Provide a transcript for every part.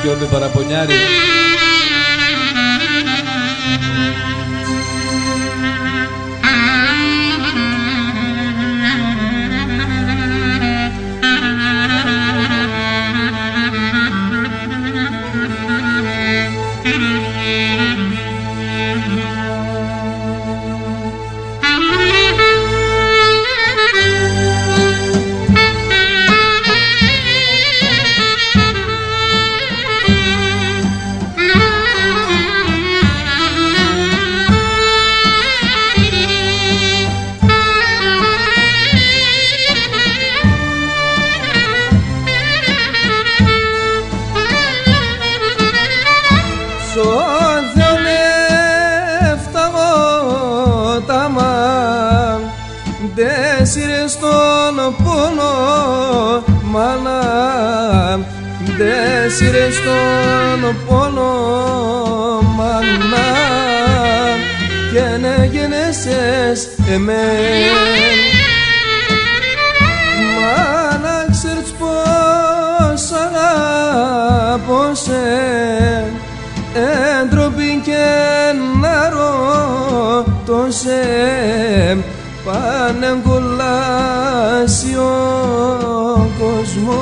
Γιώργο Παραπονιάρη. Σύρες τον πόνο, μάνα, δε σύρες τον πόνο, μάνα, και ναι γενέσες εμέν. Μάνα, ξέρεις πως αγαπώ σε, έντροπη και να ρωτώ σε, πάνε κολλάσει ο κόσμο,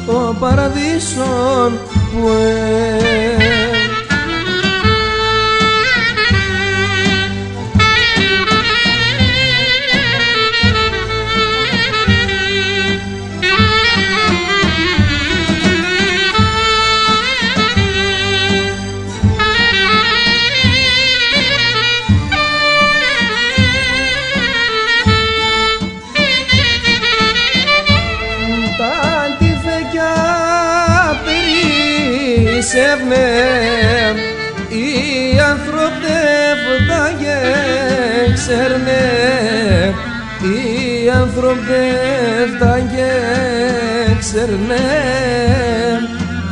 ο παραδείσον που οι ανθρωπεύτα και ξέρνε, οι ανθρωπεύτα και ξέρνε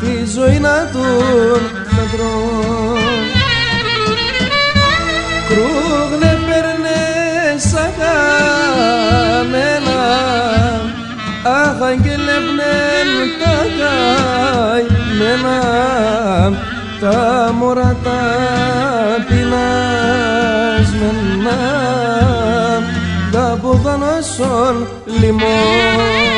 τη ζωή να τον πατρών. Κρούγνε παίρνε σαν καμένα, αχ αγγελεύνεν τα καημένα, τα μωρά τα πεινασμένα, τα ποδανάσσον λιμών.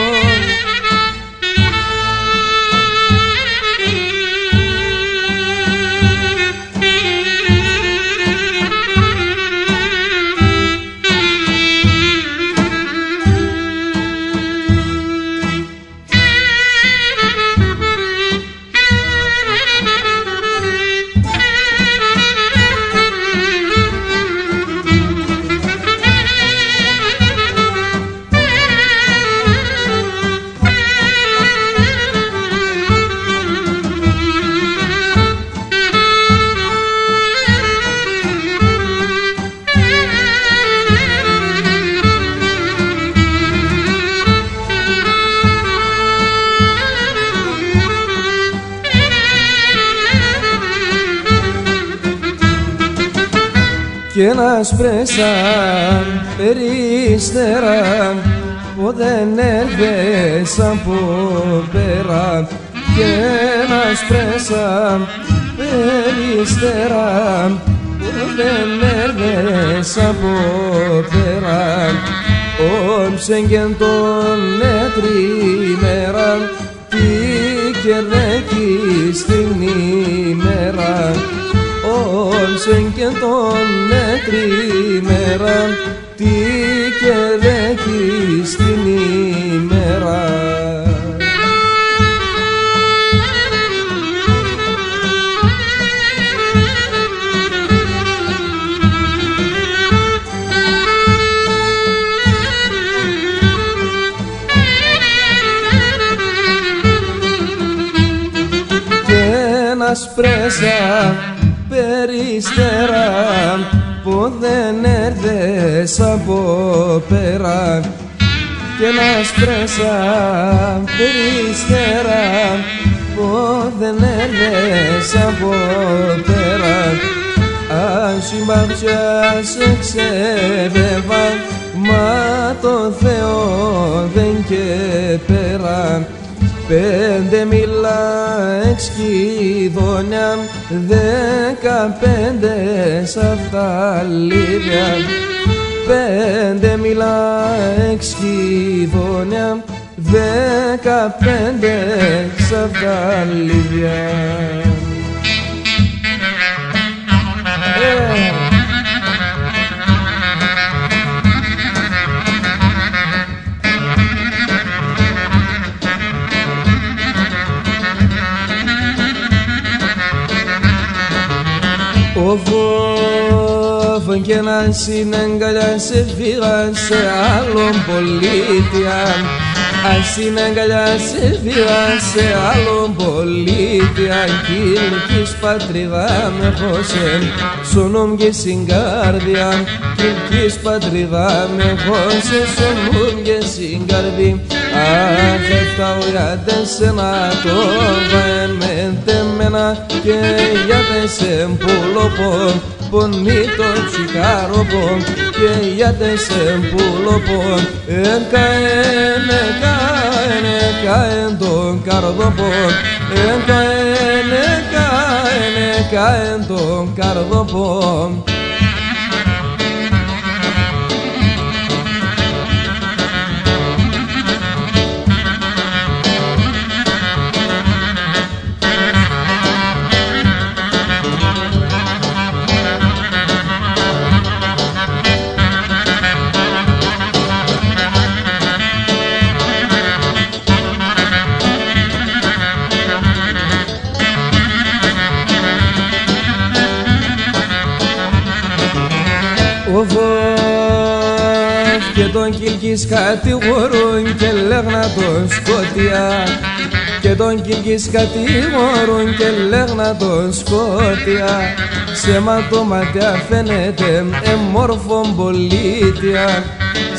Κι ένας πρέσαν περίστερα που δεν έρθες από πέρα, κι ένας πρέσαν περίστερα που δεν έρθες από πέρα, όψεν και τον έτριμέρα τι κερδέκει στην ημέρα, όψεν και τον έτριμέρα τι κερδέκει στην ημέρα. Ένας πρέσα περίστερα που δεν έρθες από πέρα, κι ένας πρέσα περίστερα που δεν έρθες από πέρα, αν συμπαθιά σε ξέβευα, μα το Θεό δεν και πέρα, 5 μήλα εξκηδόνια, 15 σαφταλίδια. 5 μήλα εξκηδόνια, 15 σαφταλίδια. Όφο και να συναγκαλιά σε φύγα σε άλλον πολίτια. Ας συναγκαλιά σε φύγα σε άλλον πολίτια. Κυλκής πατρίδα με χώσε σονόμ και συγκάρδια. Κυλκής πατρίδα με χώσε σονόμ και συγκάρδι. Αχ, έφταω για τέσσερα το βαεμέντε και για τεσσεμπούλοπον πονεί το τσικάροπον και για τεσσεμπούλοπον εκαέν τον καρδοπον εκαέν τον καρδοπον. Και τον Κυλκής κατηγορούν και λέγνα τον Σκότια. Και τον Κυλκής κατηγορούν και λέγνα τον Σκότια. Σε ματώματια φαίνεται εμόρφων πολίτια.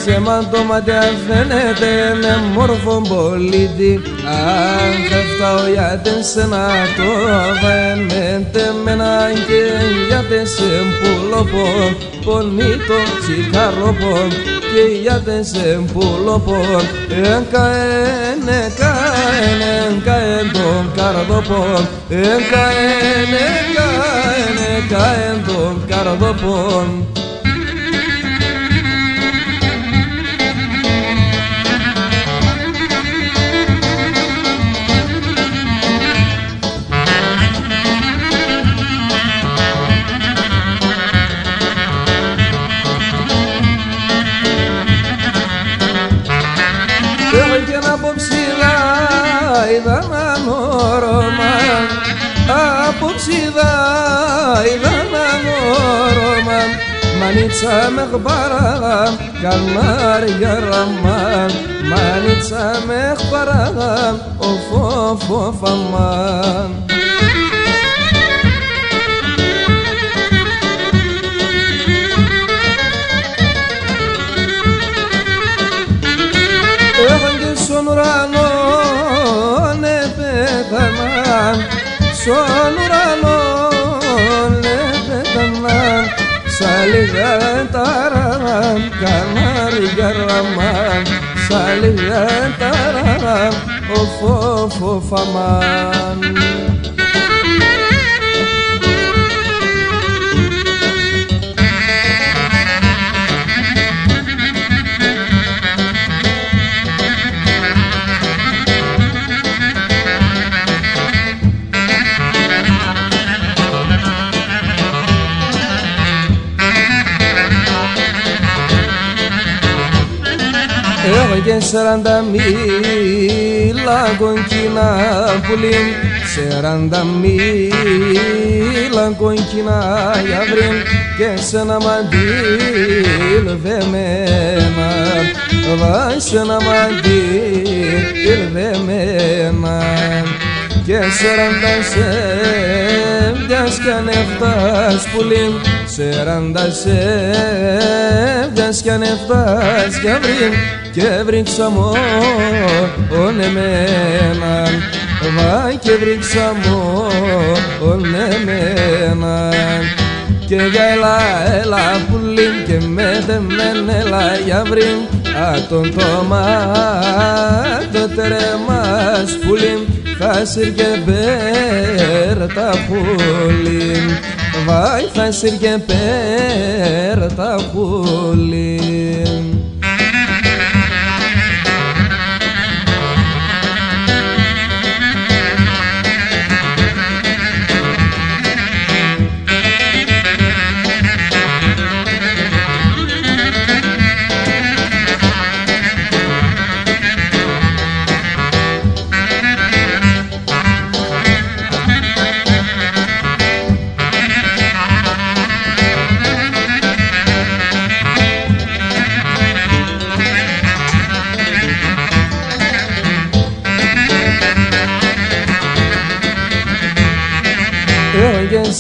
Σε ματώματια φαίνεται εμόρφων πολίτη. Αν θα φτάω για τέσσερα το βαεμέντε μένα και για τεσσεμπούλοπον πονεί το τσικάροπον και για τεσσεμπούλοπον εκαέν τον καρδοπον εκαέν τον καρδοπον. Manitsa mekhbaragam kalmar yaraman Manitsa mekhbaragam of aman. Evange sonurano ne petaman sonurano ne petaman Salihataram kanari garaman Salihataram of aman. Και 40 μίλα κονκκινά πουλήν 40 μίλα κονκκινά γιαβρήν και σε ένα μαντήλ δεμένα βάζει ένα μαντήλ δεμένα και 40 σέβιας κι ανεφτάς πουλήν 40 σέβιας κι ανεφτάς γιαβρήν και βρίξα μόν εμένα, βάει και βρίξα μόν εμένα. Και για έλα πουλήν και με δεμέν έλα για βρήν, Ατον το τερεμάς πουλίμ θα σύρκε πέρτα πουλίμ Βάι θα σύρκε πέρτα πουλίμ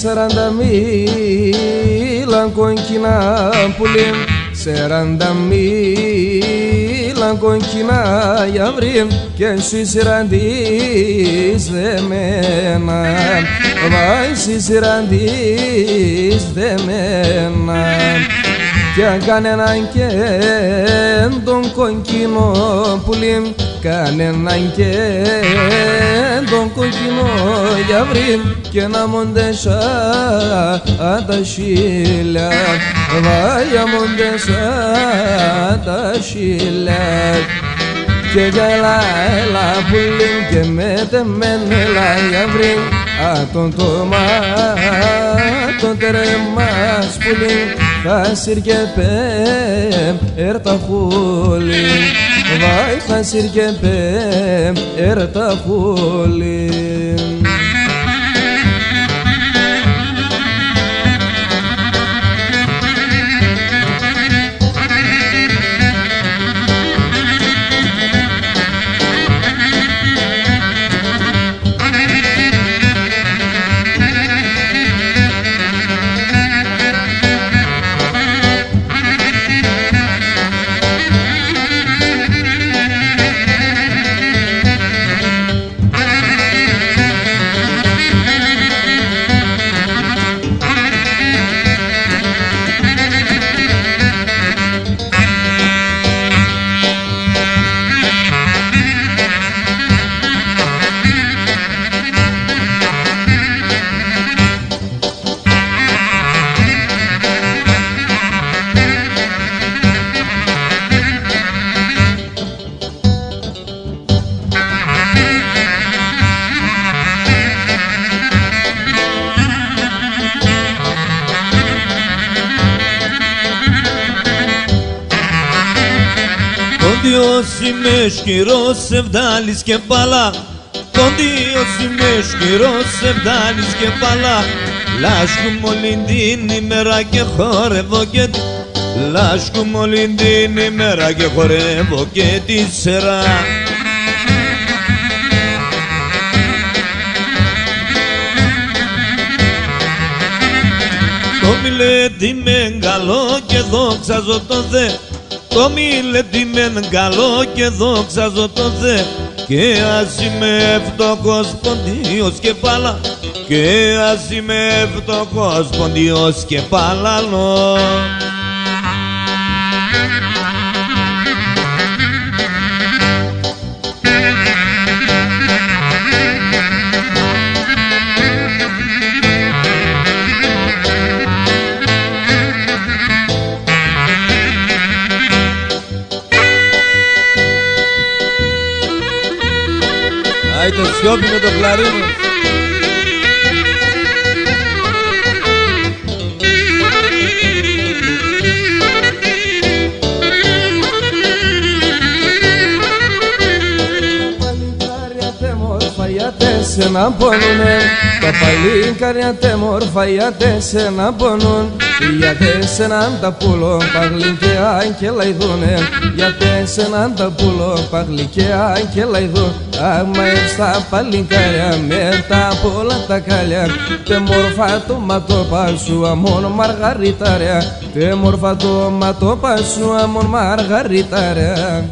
Σαράντα μίλαν κόκκινα πουλίμ, 40 μίλαν κόκκινα γιαυρίμ και εσύ σειραντής δεμένα, βάι εσύ σειραντής δεμένα κι αν κανέναν και τον κόκκινο πουλίμ, κανέναν και τον κόκκινο γιαυρίμ και να μοντέσα τα σίλια, βάγια μοντέσα τα σίλια και για έλα πουλίμ και με τεμένελα γιαυρίμ ατον το τερεμάς πουλίμ θα σύρκε πέρτα πουλίμ βάι θα σύρκε πέρτα πουλίμ Dios είμαι σκυρός σε βγάλεις και παλά, τον Dios είμαι σκυρός σε βγάλεις και παλά. Λάσκουμε όλη την ημέρα και χορεύω και λάσκουμε όλη την ημέρα και χορεύω και τη σειρά. Το μιλέτη με καλό και δόξαζω το Δε, το μιλέτη με καλό και δόξαζω το Δε και ας είμαι φτωχός ποντίος και πάλα και ας είμαι φτωχός ποντίος και πάλαλο. Άιτε σιώπη με το κλαρίνο. Σε να πονουνε, τα παλίκαρια τε μόρφα γιατί σε να πονούν, γιατί σε να τα πουλώ παγλικιά και λαϊδούνε, γιατί σε να τα πουλώ παγλικιά και λαϊδούν. Άμα στα παλικάρια με τα πολλά τα καλιά, τε μόρφα το ματόπα σου αμόν μαργαριτάρια, τε μόρφα το ματόπα σου αμόν μαργαριτάρια.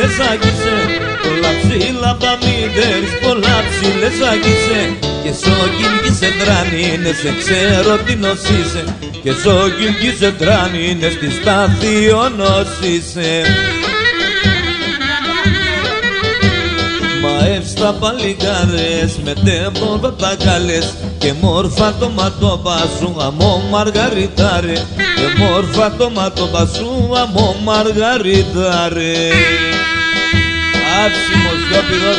Μέσα γύσε, πολλά ψήλα παμίδερης, πολλά ψήλα λες αγγίσε και σόγγιν σε τράνινες, σε ξέρω τι νοσίσε και σόγγιν σε τράνινες, τη στάθιο νοσίσε. Μαεύστα παλικάρες με τέμπο παπακάλες και μόρφα το ματώπα σου αμό μαργαριτάρε, και μόρφα το ματώπα σου αμό μαργαριτάρε. Άψιμος γιόπιδος.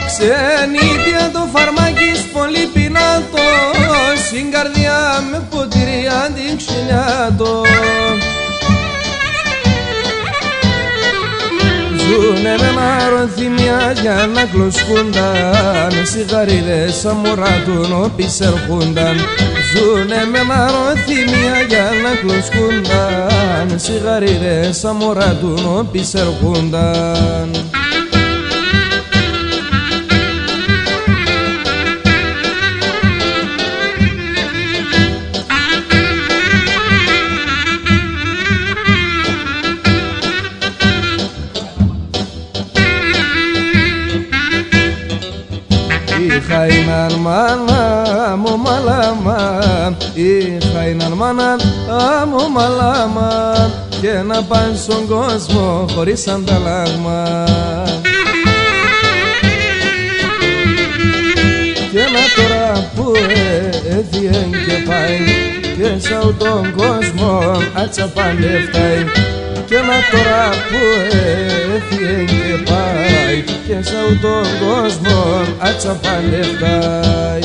Ξενίτια το φαρμάκι πολύ πεινάτο, στην καρδιά με ποτήρι αντιξουνιάτο. Ζουνε με μαροθυμιά για να κλωσκούνταν, σιγαρίδες σαν μωρά του νόπις ερχούνταν. Ζουνε με μαροθυμιά για να κλωσκούνταν, σιγαρίδες σαν μωρά του νόπις ερχούνταν. Είχα έναν μάνα μου μαλάμα, είχα έναν μάνα μου μαλάμα, και να πάνε στον κόσμο χωρίς ανταλλάγμα. Και να τώρα που έφυγε και πάει, και σαν τον κόσμο ατσαπάνε φτάει. Και να τώρα που έφυγε και πάει, και σαν τον κόσμο ατσαπάνε φτάει.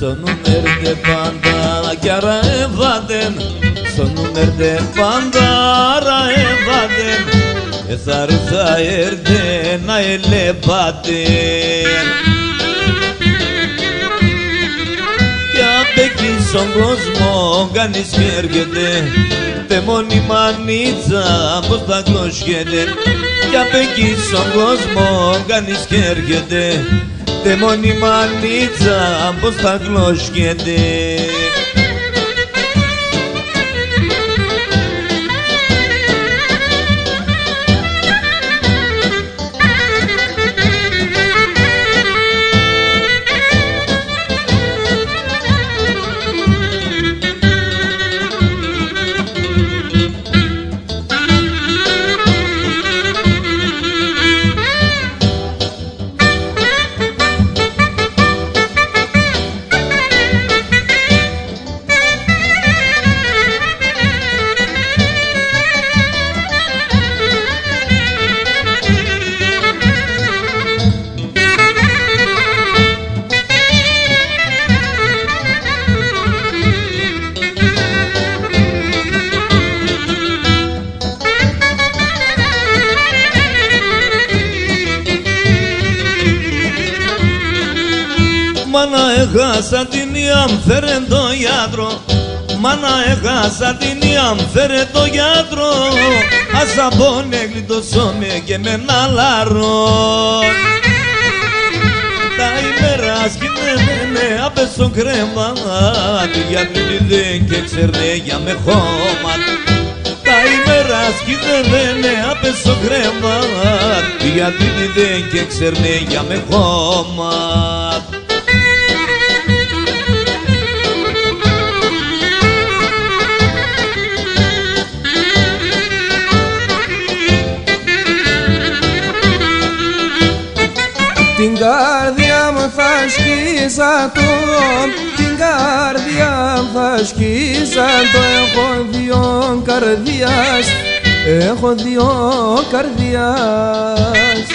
Sonun nerede banda yara evaden, sonun nerede banda ara evaden, esarıza erden aile baden. Ya peki son κόσμο κάνεις και έρχεται, τε μόνη μανίτσα πως τα κλωσιέται. Ya peki son κόσμο κάνεις και έρχεται, τε μόνη μανίτσα πως θα κλωσκέται. Μάνα έχασα την ιαμ, φέρε το γιατρό. Μάνα έχασα την ιαμ, φέρε το γιατρό. Ας απόνε γλιτώσω με και με ένα λαρό. Τα ημέρα σκηνέμενε απέσω κρεμάτι, γιατί δεν και ξέρνε για με χώμα. Τα ημέρα σκηνέμενε απέσω κρεμάτι, γιατί δεν και ξέρνε για με χώμα. Την καρδιά μου θα σκίσα το, την καρδιά θα σκίσα το. Έχω δύο καρδιάς, έχω δύο καρδιάς.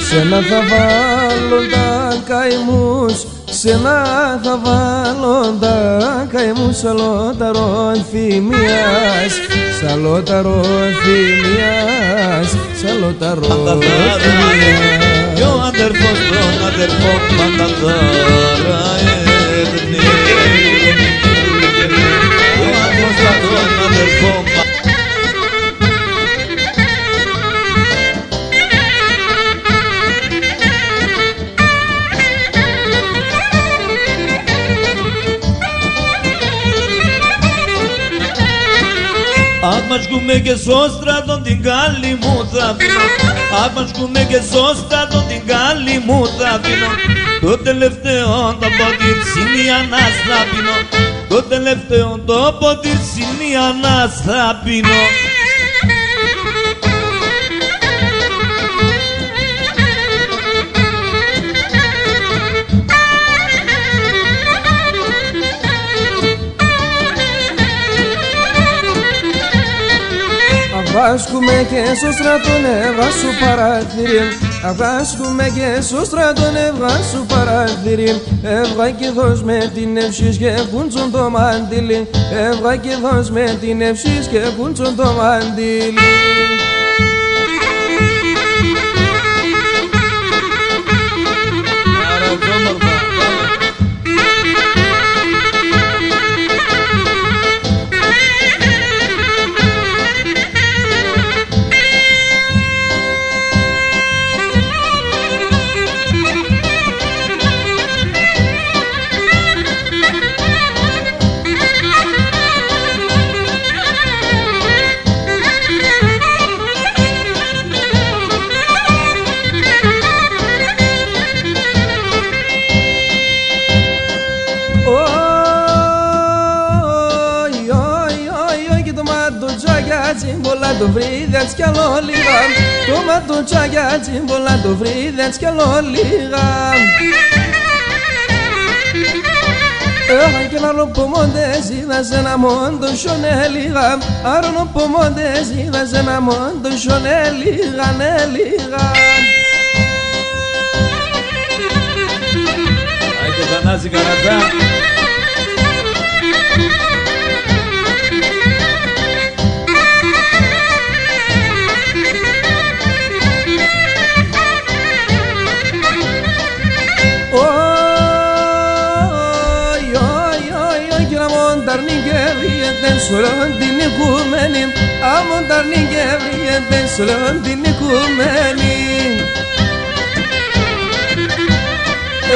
Σένα θα βάλω τα καημούς, Σένα θα βάλω τα καημού σαλόταρο θυμίας, σαλόταρο θυμίας, σαλόταρο θυμίας. Κι ο αδερφός τον αδερφό πανταδάρα έδνει, ο αδερφός τον αδερφό. Αχ μας κουμέ και στο στρατόν την καλή μου θα αφήνω, αχ μας κουμέ και στο στρατόν την καλή μου θα αφήνω. Το τελευταίο το ποτήρι συνιανάς θα πίνω, το τελευταίο το ποτήρι συνιανάς θα πίνω. Βάσκουμε και στο στρατόν έβγασου παραθύρι, βάσκουμε και στο στρατόν έβγασου παραθύρι. Έβγα και δώσ' με την ευσύς και κούντσον το μαντήλι, έβγα και δώσ' με την ευσύς και κούντσον το μαντήλι. Το βρίδες κι άλλο λίγα, το ματουτσάκια τσίμπολα το βρίδες κι άλλο λίγα. Έχαν και να λοπομόντες είδας ένα μόντο σιωνέ λίγα, άρα λοπομόντες είδας ένα μόντο σιωνέ λίγα, ναι λίγα. Άιτε Θανάση Καρατζά. Σολόν την οικουμένη, άμον ταρνή και βριέται, σολόν την οικουμένη.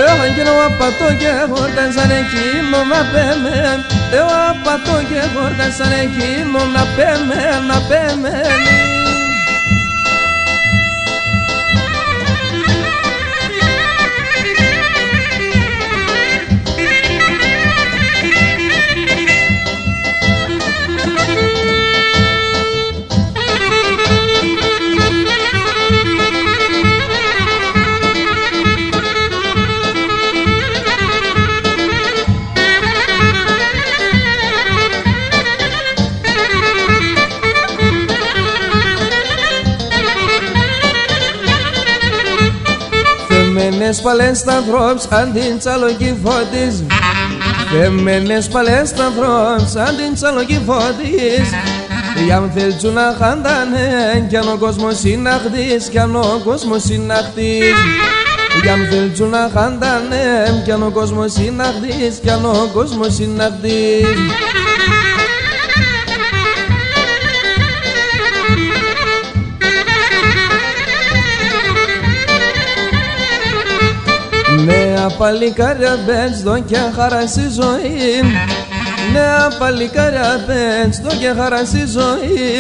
Έχαν και να απατώ και χόρτασαν εκείνο να πέμεν, εγώ απατώ και χόρτασαν εκείνο να πέμεν, να πέμεν. Θεμένες παλές στα ανθρώπς αν την τσαλοκή φώτης, θεμένες παλές στα ανθρώπς αν την τσαλοκή φώτης. Για μ' θέλτσου να χάντανε κι αν ο κόσμος είναι αχτής, κι αν ο κόσμος είναι αχτής. Για μ' θέλτσου να χάντανε κι αν ο κόσμος είναι αχτής, κι αν ο κόσμος είναι αχτής. Νέα παλικάρια μπες δω και χαρά στη ζωή, νέα παλικάρια μπες δω και χαρά στη ζωή.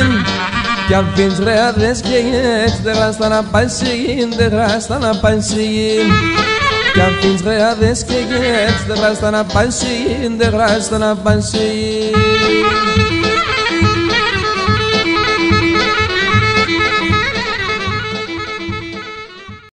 Κι αν πίνεις ρεάδες και έτσι δεν χράστα να πας σιγήν, δεν χράστα να πας σιγήν. Κι αν πίνεις ρεάδες και έτσι δεν χράστα να πας σιγήν, δεν χράστα να πας σιγήν.